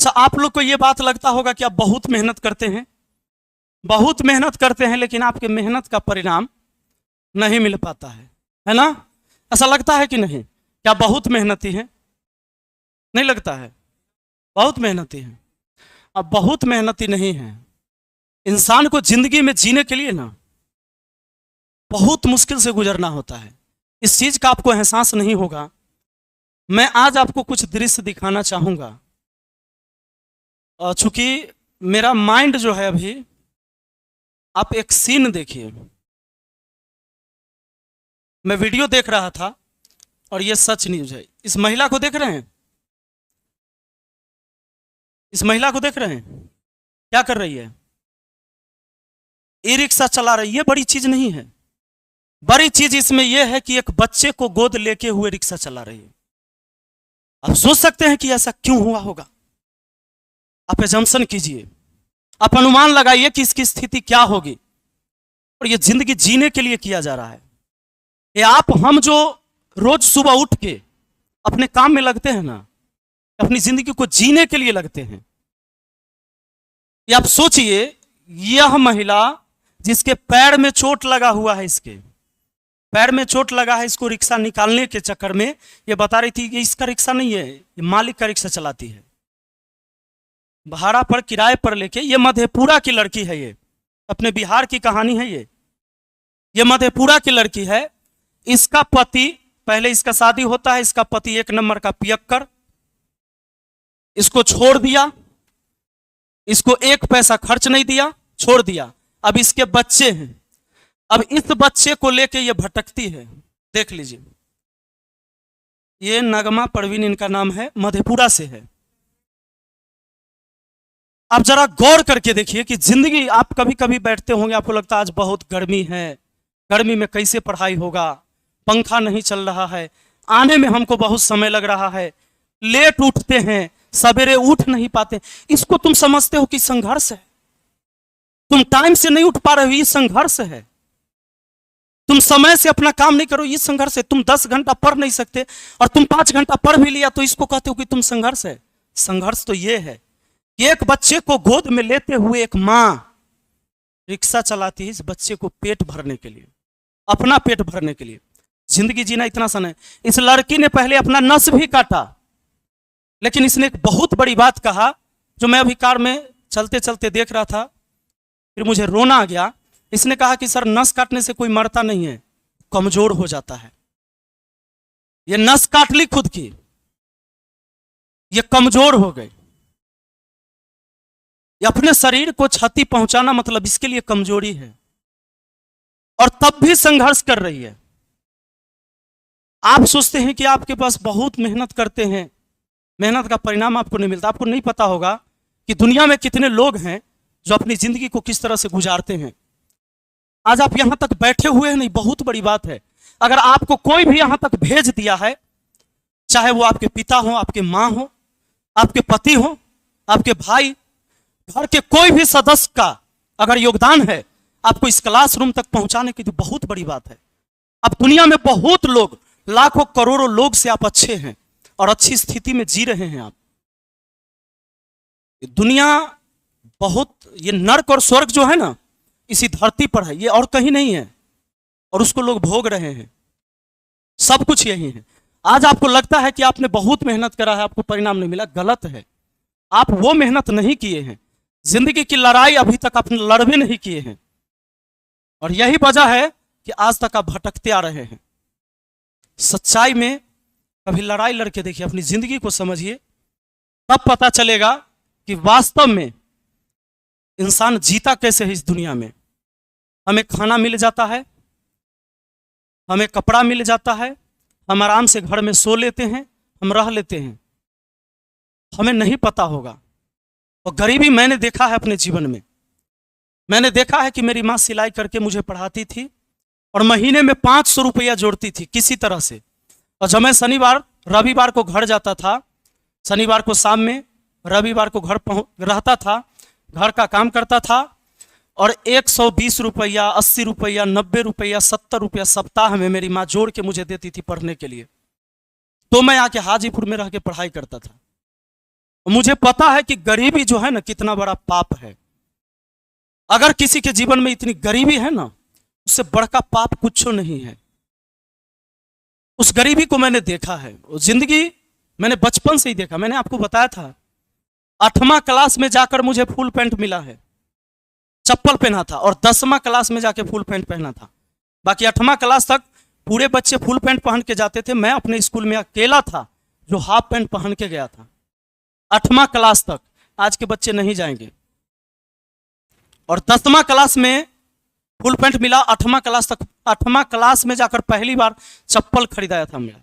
अच्छा, आप लोग को ये बात लगता होगा कि आप बहुत मेहनत करते हैं, बहुत मेहनत करते हैं, लेकिन आपके मेहनत का परिणाम नहीं मिल पाता है ना? ऐसा लगता है कि नहीं? क्या बहुत मेहनती हैं? नहीं लगता है? बहुत मेहनती हैं। अब बहुत मेहनती नहीं है। इंसान को जिंदगी में जीने के लिए ना बहुत मुश्किल से गुजरना होता है। इस चीज का आपको एहसास नहीं होगा। मैं आज आपको कुछ दृश्य दिखाना चाहूंगा। चूंकि मेरा माइंड जो है अभी, आप एक सीन देखिए। मैं वीडियो देख रहा था और ये सच न्यूज है। इस महिला को देख रहे हैं? इस महिला को देख रहे हैं? क्या कर रही है? ई रिक्शा चला रही है। बड़ी चीज नहीं है। बड़ी चीज इसमें यह है कि एक बच्चे को गोद लेके हुए रिक्शा चला रही है। आप सोच सकते हैं कि ऐसा क्यों हुआ होगा? आप एजम्पशन कीजिए, आप अनुमान लगाइए कि इसकी स्थिति क्या होगी। और ये जिंदगी जीने के लिए किया जा रहा है। ये हम जो रोज सुबह उठ के अपने काम में लगते हैं ना, अपनी जिंदगी को जीने के लिए लगते हैं। ये आप सोचिए, यह महिला जिसके पैर में चोट लगा हुआ है, इसके पैर में चोट लगा है, इसको रिक्शा निकालने के चक्कर में ये बता रही थी कि इसका रिक्शा नहीं है, ये मालिक का रिक्शा चलाती है, भाड़ा पर किराए पर लेके। ये मधेपुरा की लड़की है, ये अपने बिहार की कहानी है। ये मधेपुरा की लड़की है। इसका पति, पहले इसका शादी होता है, इसका पति एक नंबर का पियक्कर, इसको छोड़ दिया, इसको एक पैसा खर्च नहीं दिया, छोड़ दिया। अब इसके बच्चे हैं। अब इस बच्चे को लेके ये भटकती है। देख लीजिए, ये नगमा परवीन इनका नाम है, मधेपुरा से है। आप जरा गौर करके देखिए कि जिंदगी, आप कभी कभी बैठते होंगे, आपको लगता है आज बहुत गर्मी है, गर्मी में कैसे पढ़ाई होगा, पंखा नहीं चल रहा है, आने में हमको बहुत समय लग रहा है, लेट उठते हैं, सवेरे उठ नहीं पाते। इसको तुम समझते हो कि संघर्ष है? तुम टाइम से नहीं उठ पा रहे हो, ये संघर्ष है। तुम समय से अपना काम नहीं करो, ये संघर्ष है। तुम 10 घंटा पढ़ नहीं सकते और तुम 5 घंटा पढ़ भी लिया तो इसको कहते हो कि तुम संघर्ष है। संघर्ष तो ये है कि एक बच्चे को गोद में लेते हुए एक मां रिक्शा चलाती है इस बच्चे को पेट भरने के लिए, अपना पेट भरने के लिए। जिंदगी जीना इतना आसान है। इस लड़की ने पहले अपना नस भी काटा, लेकिन इसने एक बहुत बड़ी बात कहा जो मैं अभी कार में चलते चलते देख रहा था, फिर मुझे रोना आ गया। इसने कहा कि सर, नस काटने से कोई मरता नहीं है, कमजोर हो जाता है। ये नस काट ली खुद की, ये कमजोर हो गई। ये अपने शरीर को क्षति पहुंचाना मतलब इसके लिए कमजोरी है, और तब भी संघर्ष कर रही है। आप सोचते हैं कि आपके पास बहुत मेहनत करते हैं, मेहनत का परिणाम आपको नहीं मिलता। आपको नहीं पता होगा कि दुनिया में कितने लोग हैं जो अपनी जिंदगी को किस तरह से गुजारते हैं। आज आप यहां तक बैठे हुए हैं, नहीं, बहुत बड़ी बात है। अगर आपको कोई भी यहां तक भेज दिया है, चाहे वो आपके पिता हो, आपके मां हो, आपके पति हो, आपके भाई, घर के कोई भी सदस्य का अगर योगदान है आपको इस क्लासरूम तक पहुंचाने की, तो बहुत बड़ी बात है। अब दुनिया में बहुत लोग, लाखों करोड़ों लोग से आप अच्छे हैं और अच्छी स्थिति में जी रहे हैं। आप दुनिया बहुत, ये नर्क और स्वर्ग जो है ना, इसी धरती पर है, ये और कहीं नहीं है, और उसको लोग भोग रहे हैं। सब कुछ यही है। आज आपको लगता है कि आपने बहुत मेहनत करा है, आपको परिणाम नहीं मिला, गलत है। आप वो मेहनत नहीं किए हैं। जिंदगी की लड़ाई अभी तक आपने लड़वे नहीं किए हैं, और यही वजह है कि आज तक आप भटकते आ रहे हैं। सच्चाई में कभी लड़ाई लड़के देखिए, अपनी जिंदगी को समझिए, तब पता चलेगा कि वास्तव में इंसान जीता कैसे है इस दुनिया में। हमें खाना मिल जाता है, हमें कपड़ा मिल जाता है, हम आराम से घर में सो लेते हैं, हम रह लेते हैं, हमें नहीं पता होगा। और गरीबी मैंने देखा है अपने जीवन में। मैंने देखा है कि मेरी माँ सिलाई करके मुझे पढ़ाती थी और महीने में 500 रुपया जोड़ती थी किसी तरह से। और जब मैं शनिवार रविवार को घर जाता था, शनिवार को शाम में, रविवार को घर रहता था, घर का काम करता था, और 120 रुपया, 80 रुपया, 90 रुपया, 70 रुपया सप्ताह में मेरी माँ जोड़ के मुझे देती थी पढ़ने के लिए। तो मैं आके हाजीपुर में रह के पढ़ाई करता था। मुझे पता है कि गरीबी जो है ना कितना बड़ा पाप है। अगर किसी के जीवन में इतनी गरीबी है ना, उससे बड़का पाप कुछ नहीं है। उस गरीबी को मैंने देखा है, वो जिंदगी मैंने बचपन से ही देखा। मैंने आपको बताया था 8वां क्लास में जाकर मुझे फुल पैंट मिला है, चप्पल पहना था, और 10वां क्लास में जाके फुल पैंट पहना था। बाकी 8वां क्लास तक पूरे बच्चे फुल पैंट पहन के जाते थे। मैं अपने स्कूल में अकेला था जो हाफ पैंट पहन के गया था 8वां क्लास तक। आज के बच्चे नहीं जाएंगे। और 10वां क्लास में फुल पैंट मिला, 8वां क्लास तक, 8वां क्लास में जाकर पहली बार चप्पल खरीदाया था मेरा।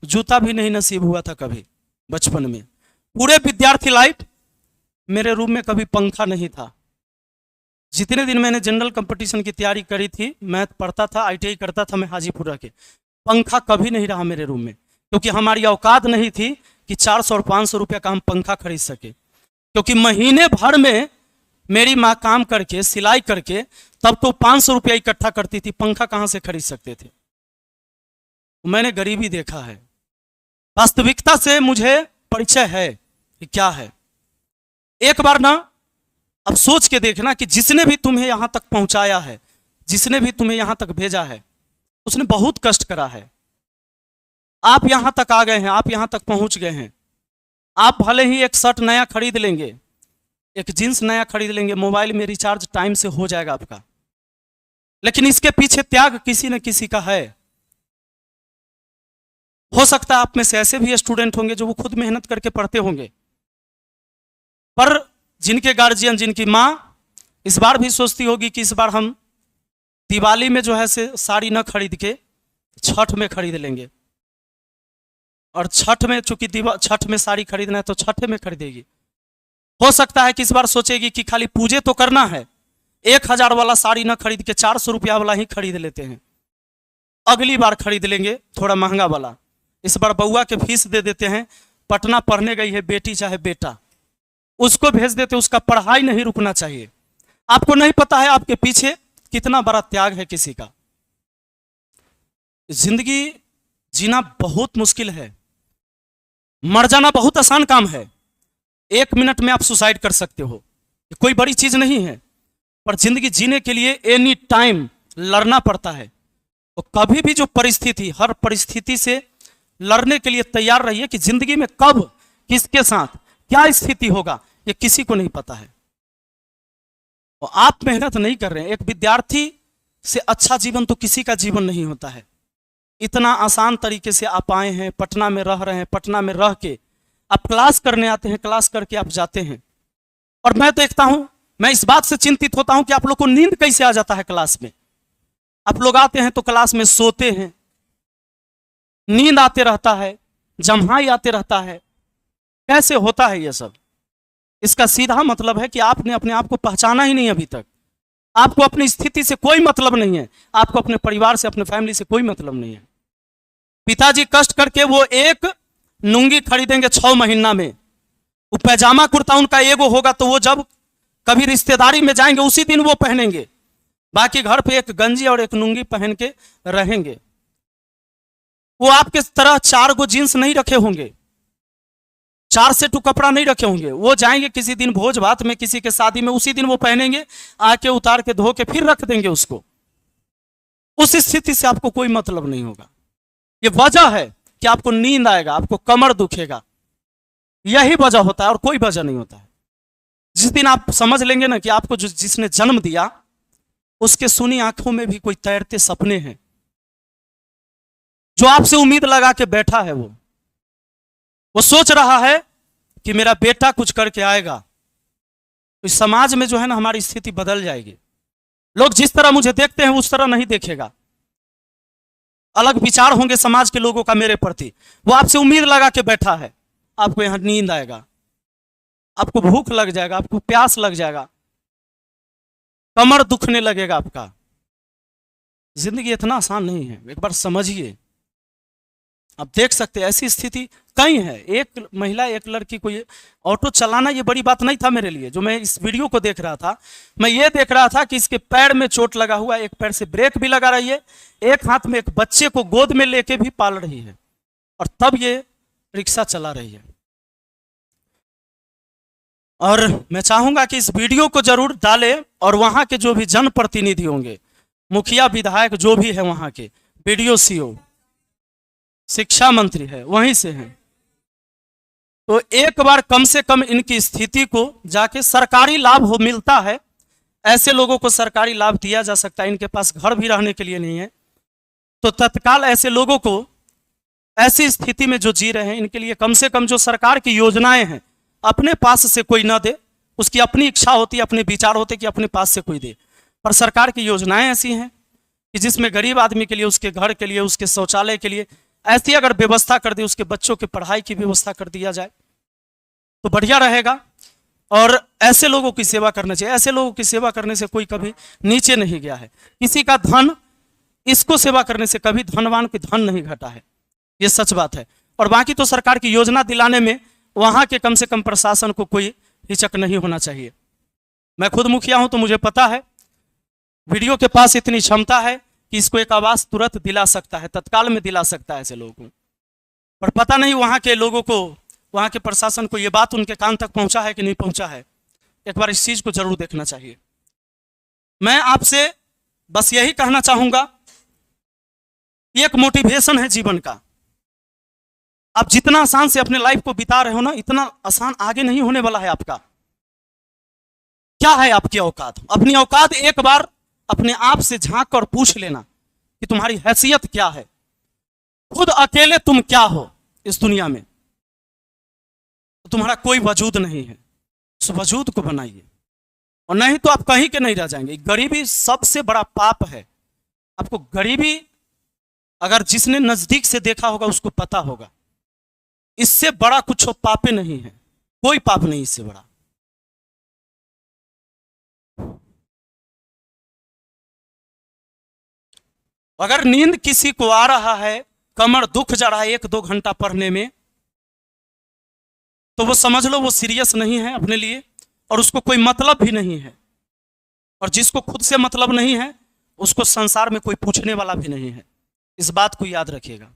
जूता भी नहीं नसीब हुआ था कभी बचपन में। पूरे विद्यार्थी लाइफ मेरे रूम में कभी पंखा नहीं था। जितने दिन मैंने जनरल कंपटीशन की तैयारी करी थी, मैथ पढ़ता था, ITI करता था मैं हाजीपुर रह के, पंखा कभी नहीं रहा मेरे रूम में, क्योंकि हमारी औकात नहीं थी कि 400 और 500 रुपया का हम पंखा खरीद सके। क्योंकि महीने भर में मेरी माँ काम करके, सिलाई करके, तब तो 500 रुपया इकट्ठा करती थी, पंखा कहाँ से खरीद सकते थे। मैंने गरीबी देखा है, वास्तविकता से मुझे परिचय है कि क्या है। एक बार ना अब सोच के देखना कि जिसने भी तुम्हें यहां तक पहुंचाया है, जिसने भी तुम्हें यहां तक भेजा है, उसने बहुत कष्ट करा है। आप यहां तक आ गए हैं, आप यहां तक पहुंच गए हैं। आप भले ही एक शर्ट नया खरीद लेंगे, एक जींस नया खरीद लेंगे, मोबाइल में रिचार्ज टाइम से हो जाएगा आपका, लेकिन इसके पीछे त्याग किसी न किसी का है। हो सकता है आप में से ऐसे भी स्टूडेंट होंगे जो वो खुद मेहनत करके पढ़ते होंगे, पर जिनके गार्जियन, जिनकी माँ इस बार भी सोचती होगी कि इस बार हम दिवाली में जो है से साड़ी न खरीद के छठ में खरीद लेंगे, और छठ में चूंकि छठ में साड़ी खरीदना है तो छठ में खरीदेगी। हो सकता है कि इस बार सोचेगी कि खाली पूजे तो करना है, 1000 वाला साड़ी न खरीद के 400 रुपया वाला ही खरीद लेते हैं, अगली बार खरीद लेंगे थोड़ा महंगा वाला। इस बार बउआ के फीस दे देते हैं, पटना पढ़ने गई है बेटी चाहे बेटा, उसको भेज देते, उसका पढ़ाई नहीं रुकना चाहिए। आपको नहीं पता है आपके पीछे कितना बड़ा त्याग है किसी का। जिंदगी जीना बहुत मुश्किल है, मर जाना बहुत आसान काम है। 1 मिनट में आप सुसाइड कर सकते हो, कोई बड़ी चीज नहीं है, पर जिंदगी जीने के लिए एनी टाइम लड़ना पड़ता है। तो कभी भी जो परिस्थिति, हर परिस्थिति से लड़ने के लिए तैयार रहिए कि जिंदगी में कब किसके साथ क्या स्थिति होगा ये किसी को नहीं पता है। और आप मेहनत नहीं कर रहे हैं। एक विद्यार्थी से अच्छा जीवन तो किसी का जीवन नहीं होता है। इतना आसान तरीके से आप आए हैं, पटना में रह रहे हैं, पटना में रह के आप क्लास करने आते हैं, क्लास करके आप जाते हैं। और मैं देखता हूं, मैं इस बात से चिंतित होता हूं कि आप लोग को नींद कैसे आ जाता है क्लास में। आप लोग आते हैं तो क्लास में सोते हैं, नींद आते रहता है, जम्हाई आते रहता है। कैसे होता है ये सब? इसका सीधा मतलब है कि आपने अपने आप को पहचाना ही नहीं अभी तक। आपको अपनी स्थिति से कोई मतलब नहीं है, आपको अपने परिवार से, अपने फैमिली से कोई मतलब नहीं है। पिताजी कष्ट करके वो एक लुंगी खरीदेंगे 6 महीना में, वो पैजामा कुर्ता उनका एगो होगा तो वो जब कभी रिश्तेदारी में जाएंगे उसी दिन वो पहनेंगे, बाकी घर पे एक गंजी और एक लुंगी पहन के रहेंगे। वो आपके तरह 4 गो जींस नहीं रखे होंगे, 4 सेट कपड़ा नहीं रखे होंगे। वो जाएंगे किसी दिन भोज भात में, किसी के शादी में, उसी दिन वो पहनेंगे, आके उतार के धो के फिर रख देंगे उसको। उस स्थिति से आपको कोई मतलब नहीं होगा। ये वजह है कि आपको नींद आएगा, आपको कमर दुखेगा, यही वजह होता है और कोई वजह नहीं होता है। जिस दिन आप समझ लेंगे ना कि आपको जिसने जन्म दिया उसके सुनी आंखों में भी कोई तैरते सपने हैं, जो आपसे उम्मीद लगा के बैठा है, वो सोच रहा है कि मेरा बेटा कुछ करके आएगा, तो इस समाज में जो है ना हमारी स्थिति बदल जाएगी। लोग जिस तरह मुझे देखते हैं उस तरह नहीं देखेगा, अलग विचार होंगे समाज के लोगों का मेरे प्रति। वो आपसे उम्मीद लगा के बैठा है, आपको यहां नींद आएगा, आपको भूख लग जाएगा, आपको प्यास लग जाएगा, कमर दुखने लगेगा आपका। जिंदगी इतना आसान नहीं है, एक बार समझिए। आप देख सकते हैं ऐसी स्थिति कई है। एक महिला, एक लड़की को ये ऑटो चलाना ये बड़ी बात नहीं था मेरे लिए। जो मैं इस वीडियो को देख रहा था, मैं ये देख रहा था कि इसके पैर में चोट लगा हुआ, एक पैर से ब्रेक भी लगा रही है, एक हाथ में एक बच्चे को गोद में लेके भी पाल रही है, और तब ये रिक्शा चला रही है। और मैं चाहूंगा कि इस वीडियो को जरूर डालें और वहां के जो भी जनप्रतिनिधि होंगे, मुखिया विधायक जो भी है वहां के, बीडीओ सीओ, शिक्षा मंत्री है वहीं से हैं, तो एक बार कम से कम इनकी स्थिति को जाके, सरकारी लाभ हो मिलता है, ऐसे लोगों को सरकारी लाभ दिया जा सकता है। इनके पास घर भी रहने के लिए नहीं है, तो तत्काल ऐसे लोगों को, ऐसी स्थिति में जो जी रहे हैं, इनके लिए कम से कम जो सरकार की योजनाएं हैं अपने पास से कोई ना दे, उसकी अपनी इच्छा होती है, अपने विचार होते कि अपने पास से कोई दे, पर सरकार की योजनाएं ऐसी हैं कि जिसमें गरीब आदमी के लिए, उसके घर के लिए, उसके शौचालय के लिए ऐसी अगर व्यवस्था कर दी, उसके बच्चों की पढ़ाई की व्यवस्था कर दिया जाए तो बढ़िया रहेगा। और ऐसे लोगों की सेवा करना चाहिए। ऐसे लोगों की सेवा करने से कोई कभी नीचे नहीं गया है। किसी का धन, इसको सेवा करने से कभी धनवान की धन नहीं घटा है, ये सच बात है। और बाकी तो सरकार की योजना दिलाने में वहां के कम से कम प्रशासन को कोई हिचक नहीं होना चाहिए। मैं खुद मुखिया हूं तो मुझे पता है, वीडियो के पास इतनी क्षमता है कि इसको एक आवाज तुरंत दिला सकता है, तत्काल में दिला सकता है ऐसे लोगों को। पर पता नहीं वहां के लोगों को, वहां के प्रशासन को ये बात उनके कान तक पहुंचा है कि नहीं पहुंचा है। एक बार इस चीज को जरूर देखना चाहिए। मैं आपसे बस यही कहना चाहूंगा, एक मोटिवेशन है जीवन का। आप जितना आसान से अपने लाइफ को बिता रहे हो ना, इतना आसान आगे नहीं होने वाला है आपका। क्या है आपकी औकात? अपनी औकात एक बार अपने आप से झांक कर पूछ लेना कि तुम्हारी हैसियत क्या है। खुद अकेले तुम क्या हो इस दुनिया में, तो तुम्हारा कोई वजूद नहीं है। उस वजूद को बनाइए, और नहीं तो आप कहीं के नहीं रह जाएंगे। गरीबी सबसे बड़ा पाप है। आपको गरीबी अगर जिसने नजदीक से देखा होगा उसको पता होगा, इससे बड़ा कुछ पापे नहीं है, कोई पाप नहीं इससे बड़ा। अगर नींद किसी को आ रहा है, कमर दुख जा रहा है 1-2 घंटा पढ़ने में, तो वो समझ लो वो सीरियस नहीं है अपने लिए, और उसको कोई मतलब भी नहीं है। और जिसको खुद से मतलब नहीं है, उसको संसार में कोई पूछने वाला भी नहीं है। इस बात को याद रखिएगा।